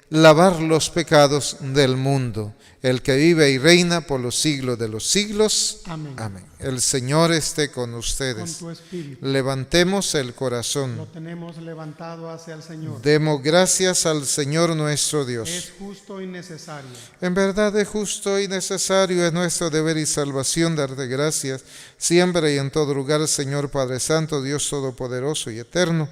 lavar los pecados del mundo, el que vive y reina por los siglos de los siglos. Amén. Amén. El Señor esté con ustedes. Con tu espíritu. Levantemos el corazón. Lo tenemos levantado hacia el Señor. Demos gracias al Señor nuestro Dios. Es justo y necesario. En verdad es justo y necesario, es nuestro deber y salvación darte gracias siempre y en todo lugar, Señor Padre Santo, Dios Todopoderoso y Eterno,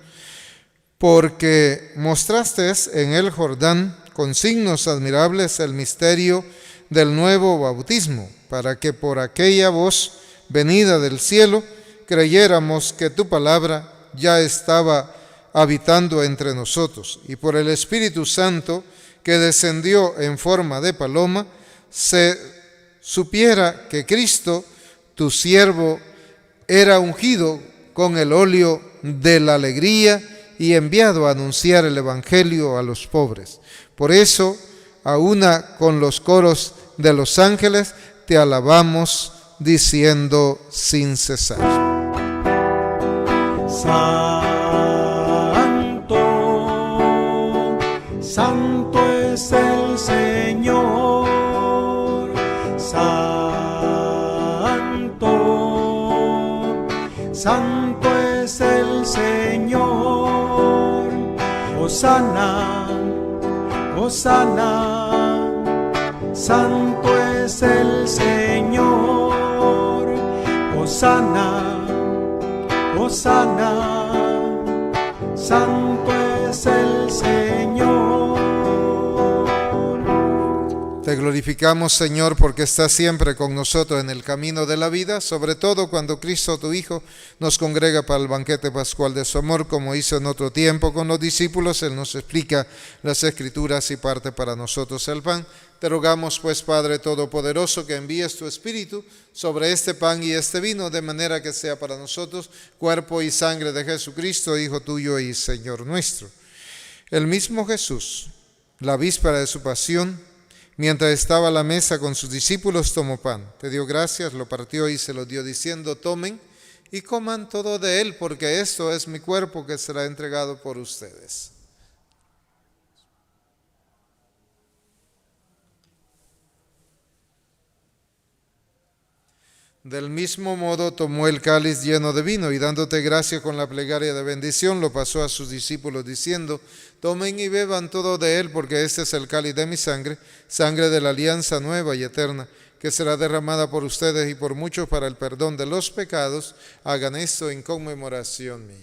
porque mostraste en el Jordán con signos admirables el misterio del nuevo bautismo, para que por aquella voz venida del cielo creyéramos que tu palabra ya estaba habitando entre nosotros, y por el Espíritu Santo que descendió en forma de paloma, se supiera que Cristo, tu siervo, era ungido con el óleo de la alegría y enviado a anunciar el Evangelio a los pobres. Por eso, a una con los coros de los ángeles, te alabamos diciendo sin cesar. Santo, santo es el Señor. Santo, santo es el Señor. Hosana, hosana, santo es el Señor. Hosana, hosana, santo es el Señor. Te glorificamos, Señor, porque estás siempre con nosotros en el camino de la vida, sobre todo cuando Cristo, tu Hijo, nos congrega para el banquete pascual de su amor, como hizo en otro tiempo con los discípulos. Él nos explica las Escrituras y parte para nosotros el pan. Te rogamos, pues, Padre Todopoderoso, que envíes tu Espíritu sobre este pan y este vino, de manera que sea para nosotros cuerpo y sangre de Jesucristo, Hijo tuyo y Señor nuestro. El mismo Jesús, la víspera de su pasión, mientras estaba a la mesa con sus discípulos, tomó pan, te dio gracias, lo partió y se lo dio, diciendo: tomen y coman todo de él, porque esto es mi cuerpo que será entregado por ustedes. Del mismo modo tomó el cáliz lleno de vino y dándote gracias con la plegaria de bendición, lo pasó a sus discípulos diciendo: tomen y beban todo de él, porque este es el cáliz de mi sangre, sangre de la alianza nueva y eterna, que será derramada por ustedes y por muchos para el perdón de los pecados. Hagan esto en conmemoración mía.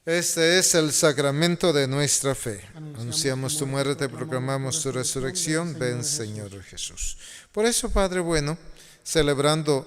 Este es el sacramento de nuestra fe. Anunciamos tu muerte, proclamamos tu resurrección. Ven, Señor Jesús. Por eso, Padre bueno, celebrando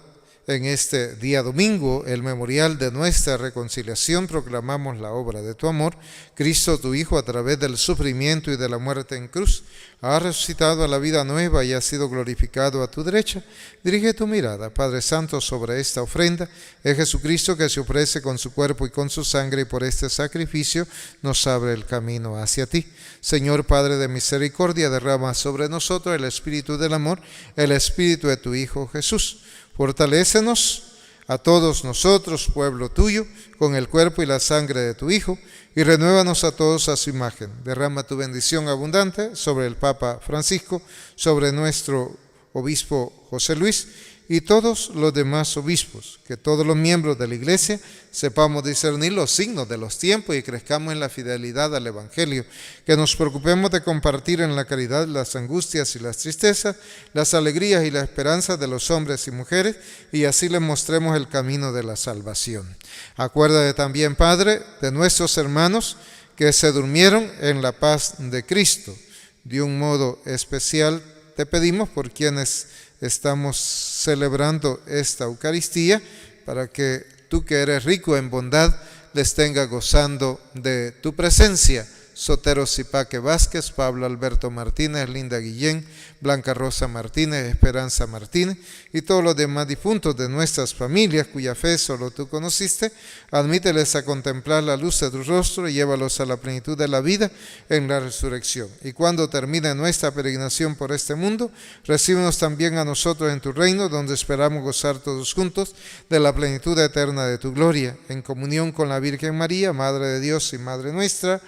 en este día domingo el memorial de nuestra reconciliación, proclamamos la obra de tu amor. Cristo, tu Hijo, a través del sufrimiento y de la muerte en cruz, ha resucitado a la vida nueva y ha sido glorificado a tu derecha. Dirige tu mirada, Padre Santo, sobre esta ofrenda. Es Jesucristo que se ofrece con su cuerpo y con su sangre, y por este sacrificio nos abre el camino hacia ti. Señor Padre de misericordia, derrama sobre nosotros el espíritu del amor, el espíritu de tu Hijo Jesús. Fortalécenos a todos nosotros, pueblo tuyo, con el cuerpo y la sangre de tu Hijo, y renuévanos a todos a su imagen. Derrama tu bendición abundante sobre el Papa Francisco, sobre nuestro obispo José Luis y todos los demás obispos, que todos los miembros de la Iglesia sepamos discernir los signos de los tiempos y crezcamos en la fidelidad al Evangelio, que nos preocupemos de compartir en la caridad las angustias y las tristezas, las alegrías y las esperanzas de los hombres y mujeres, y así les mostremos el camino de la salvación. Acuérdate también, Padre, de nuestros hermanos que se durmieron en la paz de Cristo. De un modo especial te pedimos por quienes estamos celebrando esta Eucaristía, para que tú, que eres rico en bondad, les tenga gozando de tu presencia. Sotero Zipaque Vázquez, Pablo Alberto Martínez, Linda Guillén, Blanca Rosa Martínez, Esperanza Martínez y todos los demás difuntos de nuestras familias cuya fe solo tú conociste, admíteles a contemplar la luz de tu rostro y llévalos a la plenitud de la vida en la resurrección. Y cuando termine nuestra peregrinación por este mundo, recíbenos también a nosotros en tu reino, donde esperamos gozar todos juntos de la plenitud eterna de tu gloria, en comunión con la Virgen María, Madre de Dios y Madre nuestra,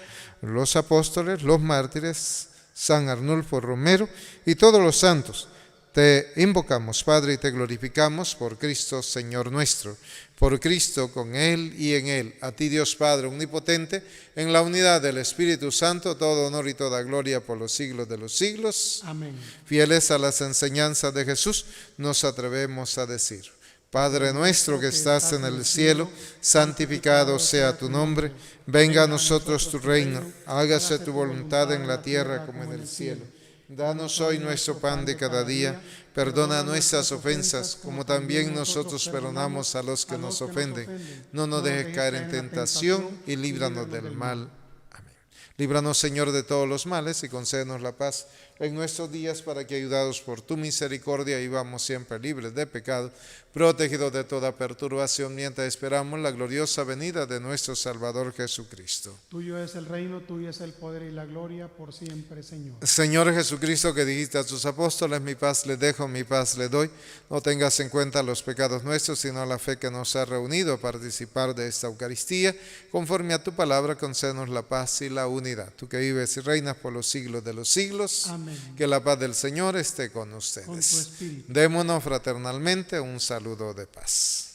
los apóstoles, los mártires, San Arnulfo Romero y todos los santos. Te invocamos, Padre, y te glorificamos por Cristo, Señor nuestro. Por Cristo, con Él y en Él, a ti, Dios Padre omnipotente, en la unidad del Espíritu Santo, todo honor y toda gloria por los siglos de los siglos. Amén. Fieles a las enseñanzas de Jesús, nos atrevemos a decir: Padre nuestro que estás en el cielo, santificado sea tu nombre. Venga a nosotros tu reino, hágase tu voluntad en la tierra como en el cielo. Danos hoy nuestro pan de cada día, perdona nuestras ofensas, como también nosotros perdonamos a los que nos ofenden. No nos dejes caer en tentación y líbranos del mal. Amén. Líbranos, Señor, de todos los males y concédenos la paz, en nuestros días, para que, ayudados por tu misericordia, vivamos siempre libres de pecado, protegidos de toda perturbación, mientras esperamos la gloriosa venida de nuestro Salvador Jesucristo. Tuyo es el reino, tuyo es el poder y la gloria por siempre, Señor. Señor Jesucristo, que dijiste a tus apóstoles: mi paz les dejo, mi paz les doy, no tengas en cuenta los pecados nuestros, sino la fe que nos ha reunido a participar de esta Eucaristía. Conforme a tu palabra, concédenos la paz y la unidad. Tú que vives y reinas por los siglos de los siglos. Amén. Que la paz del Señor esté con Con tu ustedes. espíritu. Démonos fraternalmente un saludo de paz.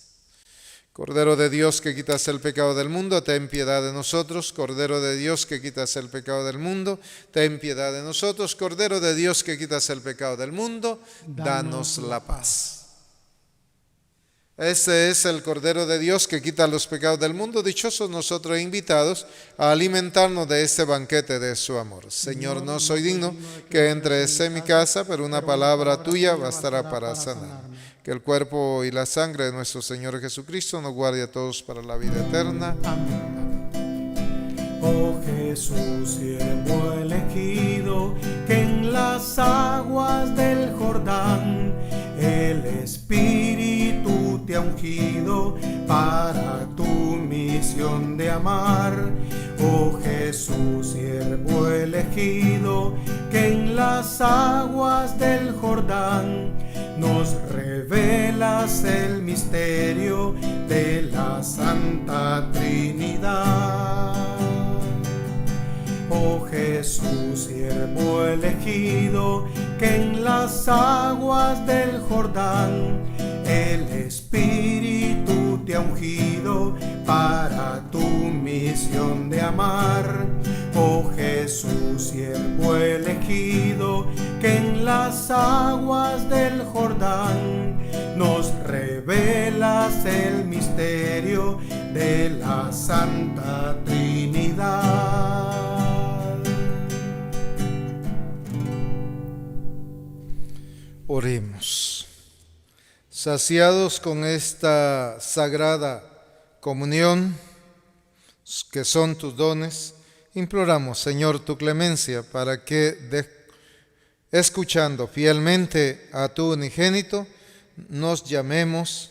Cordero de Dios, que quitas el pecado del mundo, ten piedad de nosotros. Cordero de Dios, que quitas el pecado del mundo, ten piedad de nosotros. Cordero de Dios, que quitas el pecado del mundo, danos la paz. Este es el Cordero de Dios que quita los pecados del mundo. Dichosos nosotros invitados a alimentarnos de este banquete de su amor. Señor, no soy digno que entres en mi casa, pero una palabra tuya bastará para sanarme. Que el cuerpo y la sangre de nuestro Señor Jesucristo nos guarde a todos para la vida eterna. Oh Jesús, siervo elegido, que en las aguas del Jordán el Espíritu te ha ungido para tu misión de amar. Oh Jesús, siervo elegido, que en las aguas del Jordán nos revelas el misterio de la Santa Trinidad. Oh Jesús, siervo elegido, que en las aguas del Jordán el Espíritu te ha ungido para tu misión de amar. Oh Jesús, siervo elegido, que en las aguas del Jordán nos revelas el misterio de la Santa Trinidad. Oremos. Saciados con esta sagrada comunión, que son tus dones, imploramos, Señor, tu clemencia para que, escuchando fielmente a tu unigénito, nos llamemos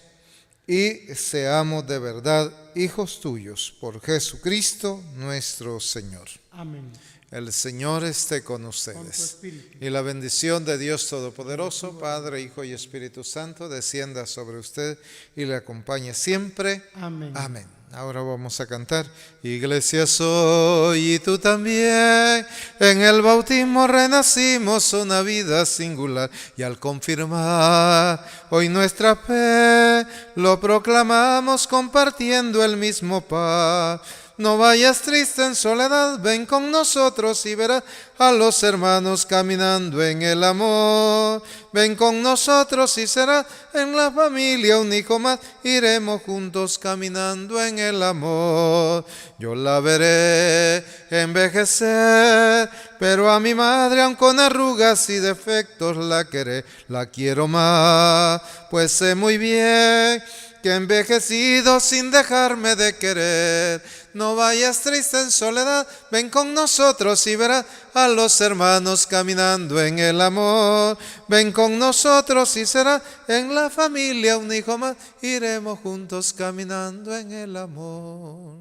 y seamos de verdad hijos tuyos, por Jesucristo nuestro Señor. Amén. El Señor esté con Con tu ustedes. espíritu. Y la bendición de Dios Todopoderoso, Padre, Hijo y Espíritu Santo, descienda sobre usted y le acompañe siempre. Amén. Amén. Ahora vamos a cantar. Iglesia soy y tú también. En el bautismo renacimos una vida singular. Y al confirmar hoy nuestra fe, lo proclamamos compartiendo el mismo pan. No vayas triste en soledad, ven con nosotros y verás a los hermanos caminando en el amor. Ven con nosotros y será en la familia un hijo más, iremos juntos caminando en el amor. Yo la veré envejecer, pero a mi madre aun con arrugas y defectos la querré. La quiero más, pues sé muy bien que he envejecido sin dejarme de querer. No vayas triste en soledad, ven con nosotros y verás a los hermanos caminando en el amor. Ven con nosotros y será en la familia un hijo más, iremos juntos caminando en el amor.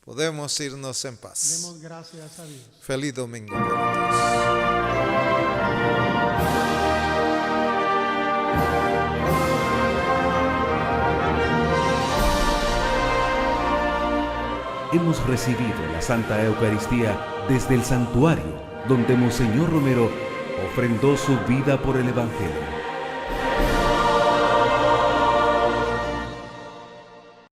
Podemos irnos en paz. Demos gracias a Dios. Feliz domingo para todos. Hemos recibido la Santa Eucaristía desde el santuario, donde Monseñor Romero ofrendó su vida por el Evangelio.